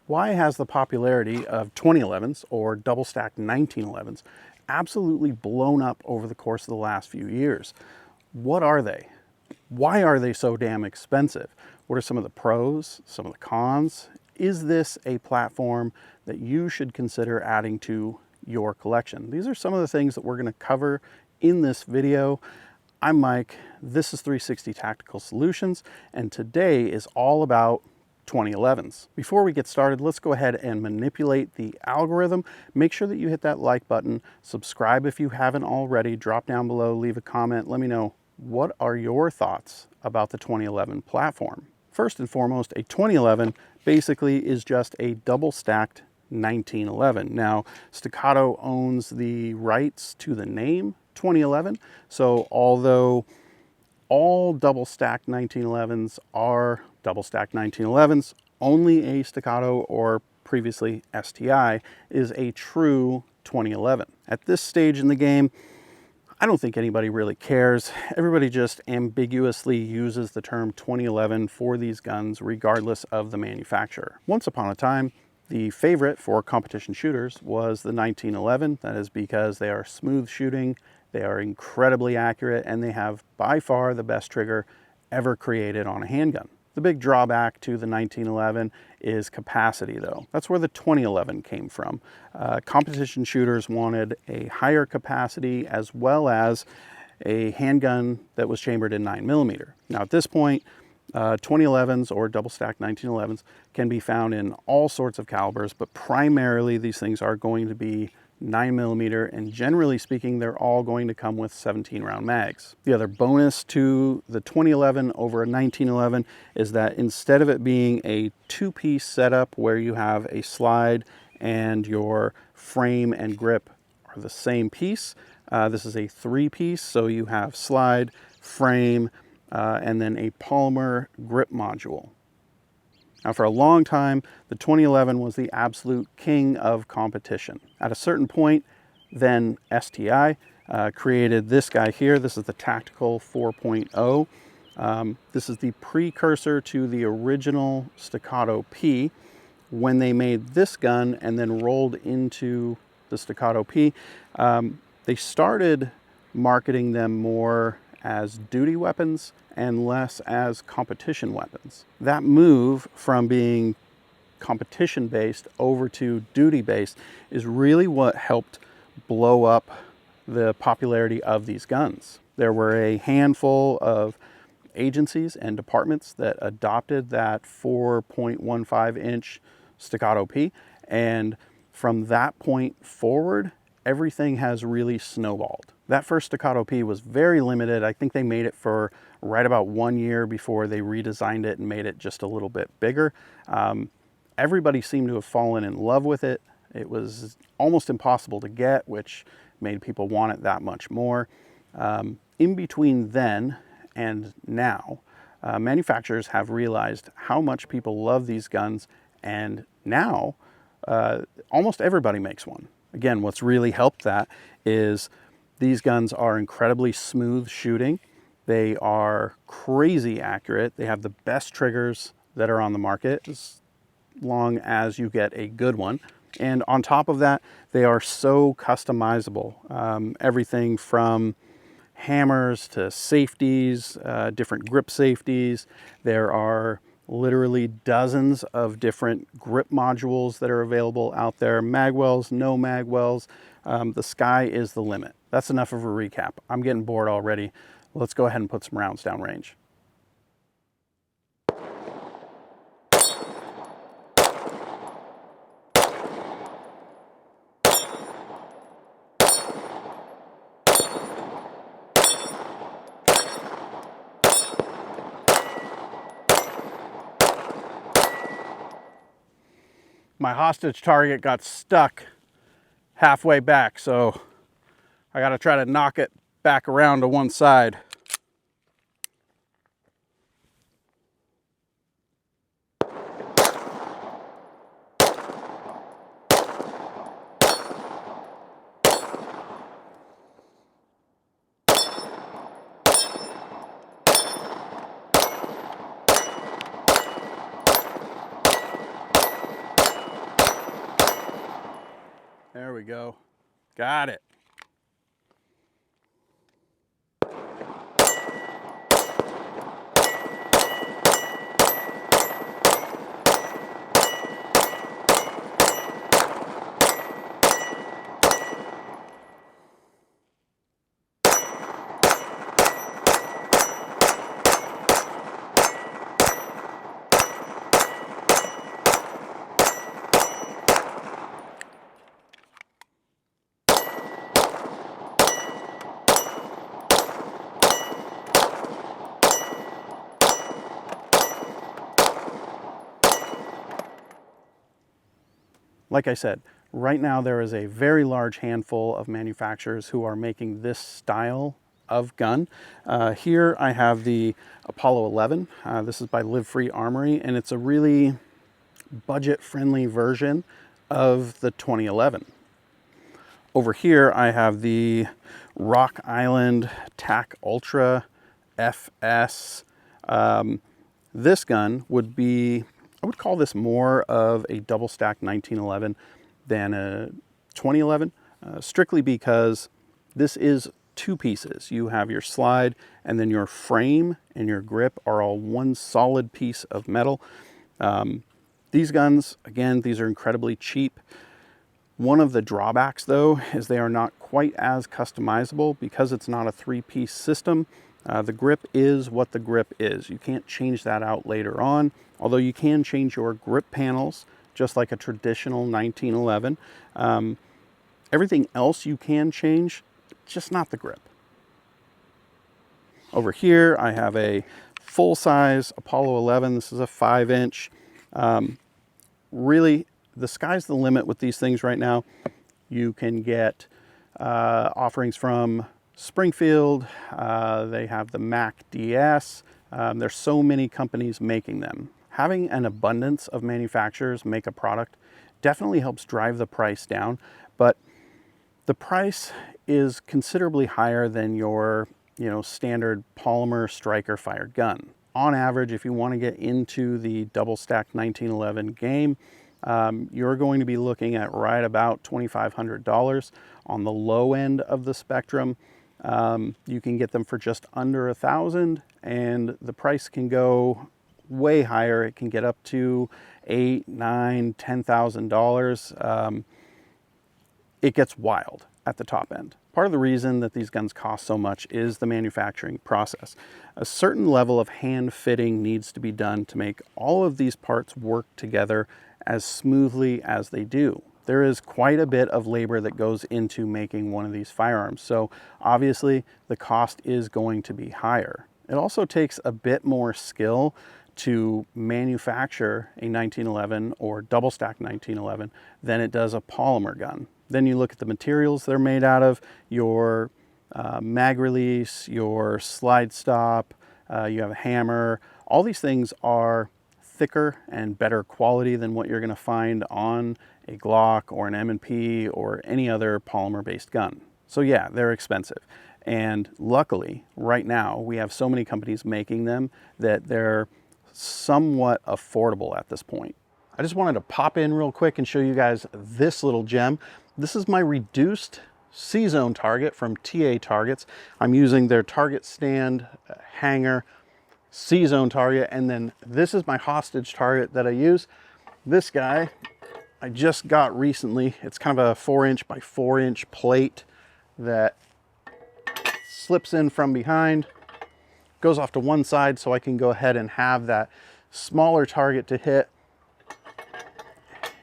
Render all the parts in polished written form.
Why has the popularity of 2011s or double stacked 1911s absolutely blown up over the course of the last few years? What are they? Why are they so damn expensive? What are some of the pros, some of the cons? Is this a platform that you should consider adding to your collection? These are some of the things that we're going to cover in this video. I'm Mike, this is 360 Tactical Solutions, and today is all about 2011s. Before we get started, let's go ahead and manipulate the algorithm. Make sure that you hit that like button, subscribe if you haven't already, drop down below, leave a comment, let me know what are your thoughts about the 2011 platform. First and foremost, a 2011 basically is just a double stacked 1911. Now, Staccato owns the rights to the name 2011, so although all double stacked 1911s are double stacked 1911s, only a Staccato or previously STI is a true 2011. At this stage in the game, I don't think anybody really cares. Everybody just ambiguously uses the term 2011 for these guns regardless of the manufacturer. Once upon a time, the favorite for competition shooters was the 1911. That is because they are smooth shooting, they are incredibly accurate, and they have by far the best trigger ever created on a handgun. The big drawback to the 1911 is capacity though. That's where the 2011 came from. Competition shooters wanted a higher capacity as well as a handgun that was chambered in 9mm. Now at this point, 2011s or double stacked 1911s can be found in all sorts of calibers, but primarily these things are going to be 9mm, and generally speaking, they're all going to come with 17-round mags. The other bonus to the 2011 over a 1911 is that instead of it being a two-piece setup where you have a slide and your frame and grip are the same piece, this is a three-piece, so you have slide, frame, and then a polymer grip module. Now, for a long time, the 2011 was the absolute king of competition. At a certain point, then STI created this guy here. This is the Tactical 4.0. This is the precursor to the original Staccato P. When they made this gun and then rolled into the Staccato P, they started marketing them more as duty weapons and less as competition weapons. That move from being competition-based over to duty-based is really what helped blow up the popularity of these guns. There were a handful of agencies and departments that adopted that 4.15-inch Staccato P, and from that point forward, everything has really snowballed. That first Staccato P was very limited. I think they made it for right about 1 year before they redesigned it and made it just a little bit bigger. Everybody seemed to have fallen in love with it. It was almost impossible to get, which made people want it that much more. In between then and now, manufacturers have realized how much people love these guns, and now almost everybody makes one. Again, what's really helped that is these guns are incredibly smooth shooting. They are crazy accurate. They have the best triggers that are on the market, as long as you get a good one. And on top of that, they are so customizable. Everything from hammers to safeties, different grip safeties. There are literally dozens of different grip modules that are available out there. Magwells, no magwells. The sky is the limit. That's enough of a recap. I'm getting bored already. Let's go ahead and put some rounds downrange. My hostage target got stuck halfway back, so I got to try to knock it back around to one side. There we go. Got it. Like I said, right now there is a very large handful of manufacturers who are making this style of gun. Here I have the Apollo 11. This is by Live Free Armory, and it's a really budget-friendly version of the 2011. Over here I have the Rock Island TAC Ultra FS. This gun would be, I would call this more of a double stack 1911 than a 2011, strictly because this is two pieces. You have your slide, and then your frame and your grip are all one solid piece of metal. These guns, again, these are incredibly cheap. One of the drawbacks, though, is they are not quite as customizable because it's not a three-piece system. The grip is what the grip is. You can't change that out later on, although you can change your grip panels just like a traditional 1911. Everything else you can change, just not the grip. Over here I have a full-size Apollo 11. This is a 5-inch. Really, the sky's the limit with these things right now. You can get offerings from Springfield. They have the Mac DS. There's so many companies making them. Having an abundance of manufacturers make a product definitely helps drive the price down, but the price is considerably higher than your standard polymer striker fired gun. On average, if you want to get into the double stack 1911 game, you're going to be looking at right about $2,500. On the low end of the spectrum, you can get them for just under $1,000, and the price can go way higher. It can get up to $8,000, $9,000, $10,000. It gets wild at the top end. Part of the reason that these guns cost so much is the manufacturing process. A certain level of hand fitting needs to be done to make all of these parts work together as smoothly as they do. There is quite a bit of labor that goes into making one of these firearms, so obviously the cost is going to be higher. It also takes a bit more skill to manufacture a 1911 or double stack 1911 than it does a polymer gun. Then you look at the materials they're made out of, your mag release, your slide stop, you have a hammer. All these things are thicker and better quality than what you're going to find on a Glock or an M&P or any other polymer-based gun. So yeah, they're expensive. And luckily, right now, we have so many companies making them that they're somewhat affordable at this point. I just wanted to pop in real quick and show you guys this little gem. This is my reduced C-zone target from TA Targets. I'm using their target stand hanger C-zone target, and then this is my hostage target that I use. This guy I just got recently. It's kind of a 4-inch by 4-inch plate that slips in from behind, goes off to one side so I can go ahead and have that smaller target to hit.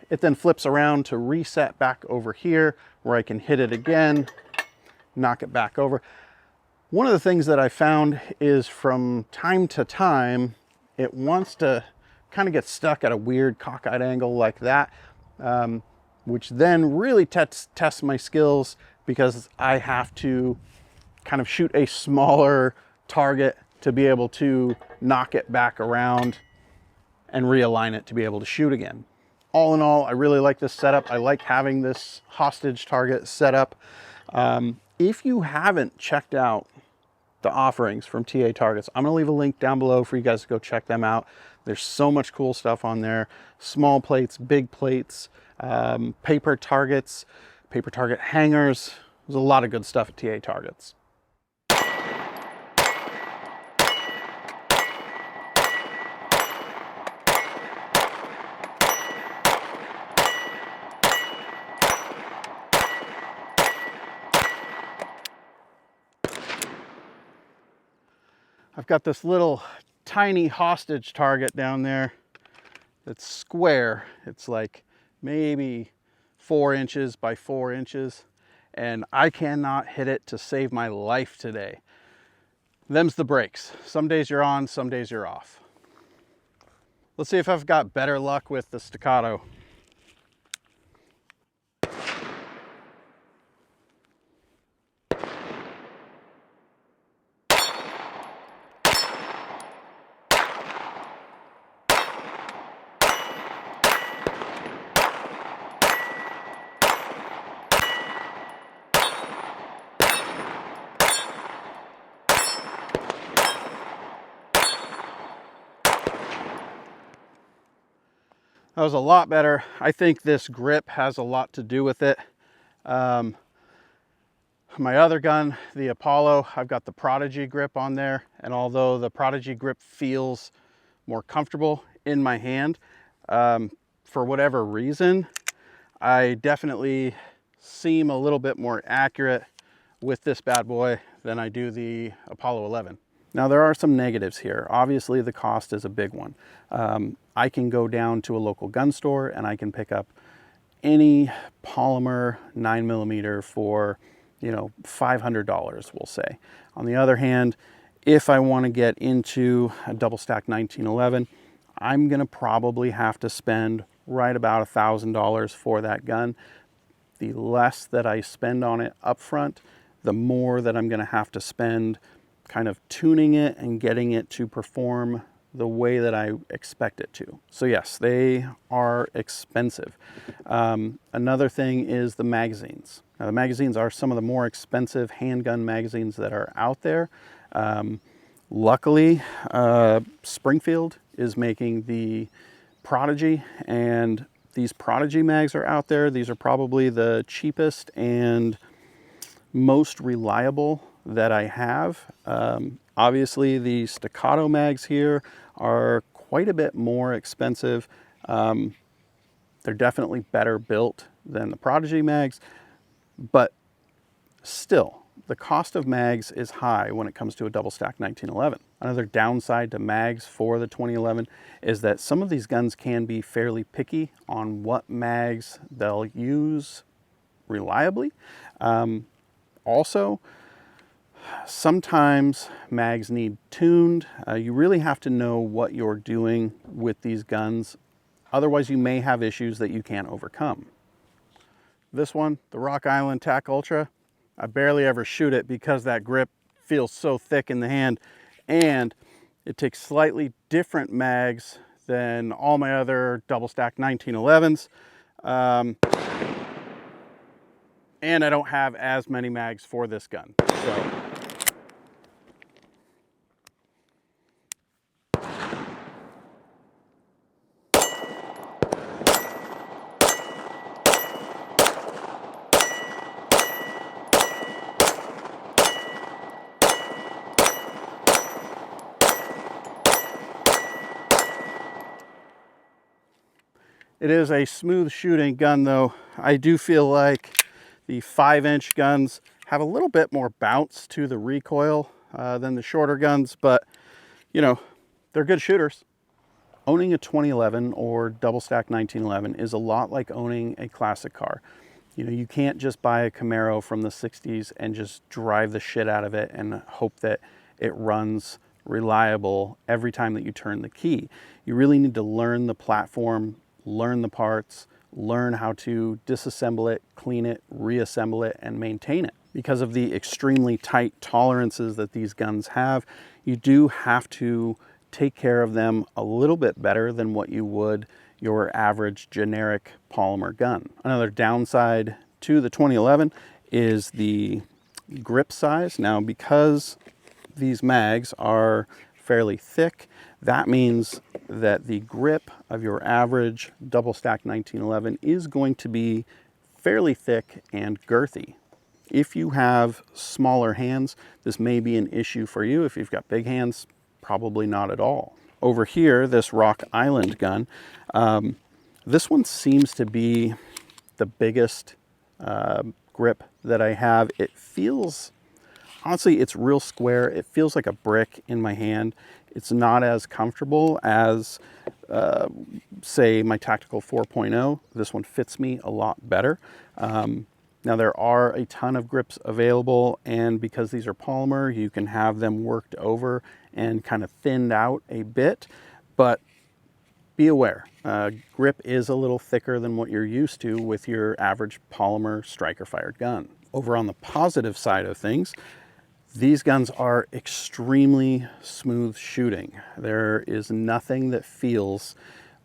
It then flips around to reset back over here where I can hit it again, knock it back over. One of the things that I found is from time to time, it wants to kind of get stuck at a weird cockeyed angle like that, which then really tests my skills because I have to kind of shoot a smaller target to be able to knock it back around and realign it to be able to shoot again. All in all, I really like this setup. I like having this hostage target set up. If you haven't checked out the offerings from TA Targets, I'm gonna leave a link down below for you guys to go check them out. There's so much cool stuff on there. Small plates, big plates, paper targets, paper target hangers. There's a lot of good stuff at TA Targets. I've got this little tiny hostage target down there that's square. It's like maybe 4 inches by 4 inches, and I cannot hit it to save my life today. Them's the breaks. Some days you're on, some days you're off. Let's see if I've got better luck with the staccato. That was a lot better. I think this grip has a lot to do with it. My other gun, the Apollo, I've got the Prodigy grip on there, and although the Prodigy grip feels more comfortable in my hand, for whatever reason, I definitely seem a little bit more accurate with this bad boy than I do the Apollo 11. Now there are some negatives here. Obviously the cost is a big one. I can go down to a local gun store and I can pick up any polymer 9mm for, you know, $500, we'll say. On the other hand, if I want to get into a double stack 1911, I'm gonna probably have to spend right about $1,000 for that gun. The less that I spend on it up front, the more that I'm gonna have to spend kind of tuning it and getting it to perform the way that I expect it to. So yes, they are expensive. Another thing is the magazines. Now, the magazines are some of the more expensive handgun magazines that are out there. Luckily, Springfield is making the Prodigy, and these Prodigy mags are out there. These are probably the cheapest and most reliable that I have. Obviously the staccato mags here are quite a bit more expensive. They're definitely better built than the Prodigy mags, but still the cost of mags is high when it comes to a double stack 1911. Another downside to mags for the 2011 is that some of these guns can be fairly picky on what mags they'll use reliably. Also, sometimes mags need tuned. You really have to know what you're doing with these guns. Otherwise, you may have issues that you can't overcome. This one, the Rock Island Tac Ultra, I barely ever shoot it because that grip feels so thick in the hand, and it takes slightly different mags than all my other double stack 1911s. And I don't have as many mags for this gun. So it is a smooth shooting gun though. I do feel like the 5-inch guns have a little bit more bounce to the recoil than the shorter guns, but you know, they're good shooters. Owning a 2011 or double stack 1911 is a lot like owning a classic car. You know, you can't just buy a Camaro from the 60s and just drive the shit out of it and hope that it runs reliable every time that you turn the key. You really need to learn the platform, learn the parts, learn how to disassemble it, clean it, reassemble it, and maintain it. Because of the extremely tight tolerances that these guns have, you do have to take care of them a little bit better than what you would your average generic polymer gun. Another downside to the 2011 is the grip size. Now, because these mags are fairly thick, that means that the grip of your average double stack 1911 is going to be fairly thick and girthy. If you have smaller hands, this may be an issue for you. If you've got big hands, probably not at all. Over here, this Rock Island gun, this one seems to be the biggest grip that I have. It feels, honestly, it's real square. It feels like a brick in my hand. It's not as comfortable as, say, my Tactical 4.0. This one fits me a lot better. Now, there are a ton of grips available, and because these are polymer, you can have them worked over and kind of thinned out a bit, but be aware, grip is a little thicker than what you're used to with your average polymer striker-fired gun. Over on the positive side of things, these guns are extremely smooth shooting. There is nothing that feels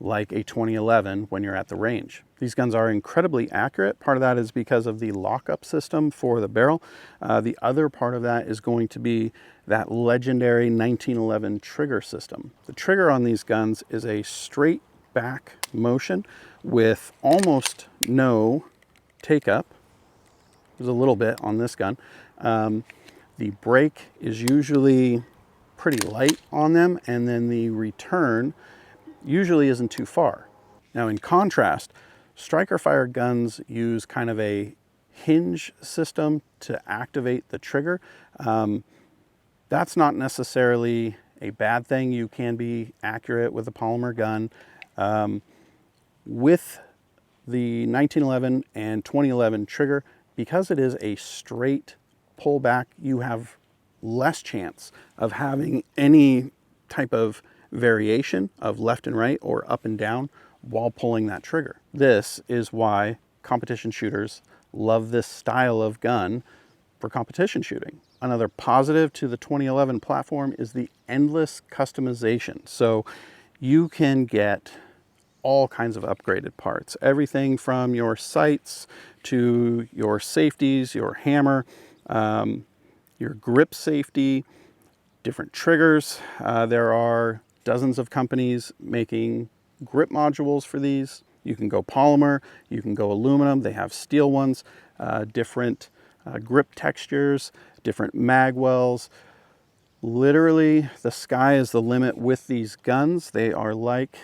like a 2011 when you're at the range. These guns are incredibly accurate. Part of that is because of the lockup system for the barrel. The other part of that is going to be that legendary 1911 trigger system. The trigger on these guns is a straight back motion with almost no take up. There's a little bit on this gun. The brake is usually pretty light on them, and then the return usually isn't too far. Now, in contrast, striker-fired guns use kind of a hinge system to activate the trigger. That's not necessarily a bad thing. You can be accurate with a polymer gun. With the 1911 and 2011 trigger, because it is a straight pullback, you have less chance of having any type of variation of left and right or up and down while pulling that trigger. This is why competition shooters love this style of gun for competition shooting. Another positive to the 2011 platform is the endless customization. So you can get all kinds of upgraded parts, everything from your sights to your safeties, your hammer, your grip safety, different triggers. There are dozens of companies making grip modules for these. You can go polymer, you can go aluminum, they have steel ones, different grip textures, different mag wells. Literally, the sky is the limit with these guns. They are like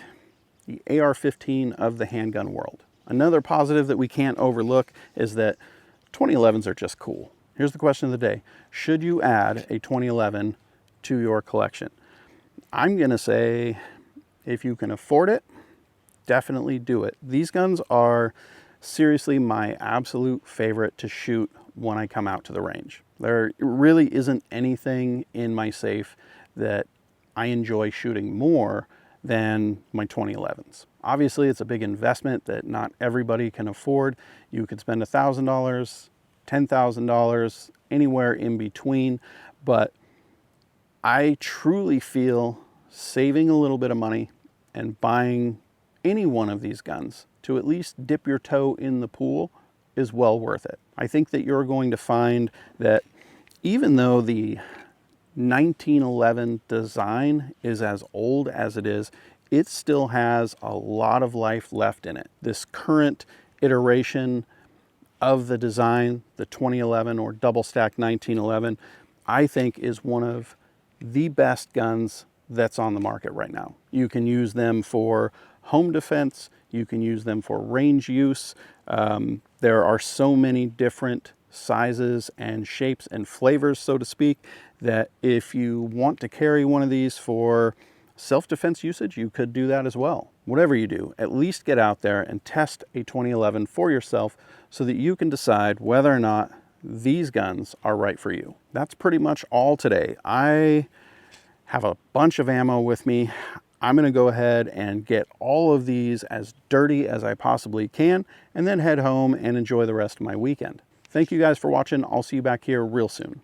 the AR-15 of the handgun world. Another positive that we can't overlook is that 2011s are just cool. Here's the question of the day. Should you add a 2011 to your collection? I'm gonna say, if you can afford it, definitely do it. These guns are seriously my absolute favorite to shoot when I come out to the range. There really isn't anything in my safe that I enjoy shooting more than my 2011s. Obviously, it's a big investment that not everybody can afford. You could spend $1,000, $10,000, anywhere in between, but I truly feel saving a little bit of money and buying any one of these guns to at least dip your toe in the pool is well worth it. I think that you're going to find that even though the 1911 design is as old as it is, it still has a lot of life left in it. This current iteration of the design, the 2011 or double stack 1911, I think is one of the best guns that's on the market right now. You can use them for home defense, you can use them for range use. There are so many different sizes and shapes and flavors, so to speak, that if you want to carry one of these for self-defense usage, you could do that as well. Whatever you do, at least get out there and test a 2011 for yourself so that you can decide whether or not these guns are right for you. That's pretty much all today. I have a bunch of ammo with me. I'm gonna go ahead and get all of these as dirty as I possibly can and then head home and enjoy the rest of my weekend. Thank you guys for watching. I'll see you back here real soon.